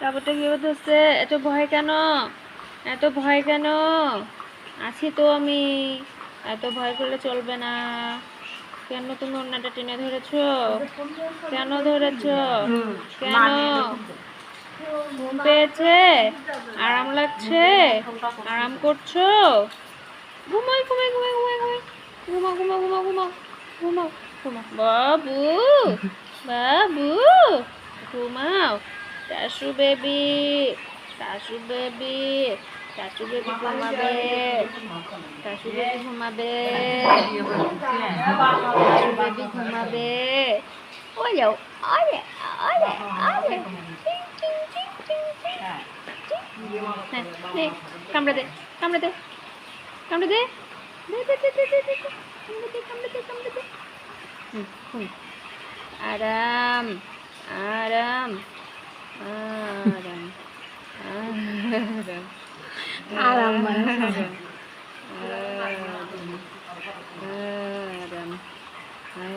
কাপড়টা কি হচ্ছে? এত ভয় কেন? এত ভয় কেন? আছি তো আমি। এত ভয় করলে চলবে না। কেন তুমি ওড়নাটা টেনে ধরেছো? কেন ধরেছো? কেন? ঘুম পেয়েছে? আরাম লাগছে? আরাম করছো? ঘুমাই ঘুমাই ঘুমাই ঘুমাই ঘুমাই ঘুমাও ঘুমাও ঘুমাও ঘুমাও ঘুমাও ঘুমাও বাবু, বাবু, ঘুমাও। শাশু বেবি, শাশু বেবি, শাশু বেবি ঘুমাবে, শাশু বেবি ঘুমাবে, শাশু বেবি ঘুমাবে। ওলে ওলে ওলে ওলে, টিং টিং টিং টিং টিং। হ্যাঁ, নে কামড়ে দে, কামড়ে দে, কামড়ে দে, দে দে দে দে দে দে, কামড়ে দে কামড়ে দে কামড়ে দে। হুম। আরাম, আরাম, আরাম, আরাম, আরাম মানে আরাম, আরাম, আরাম।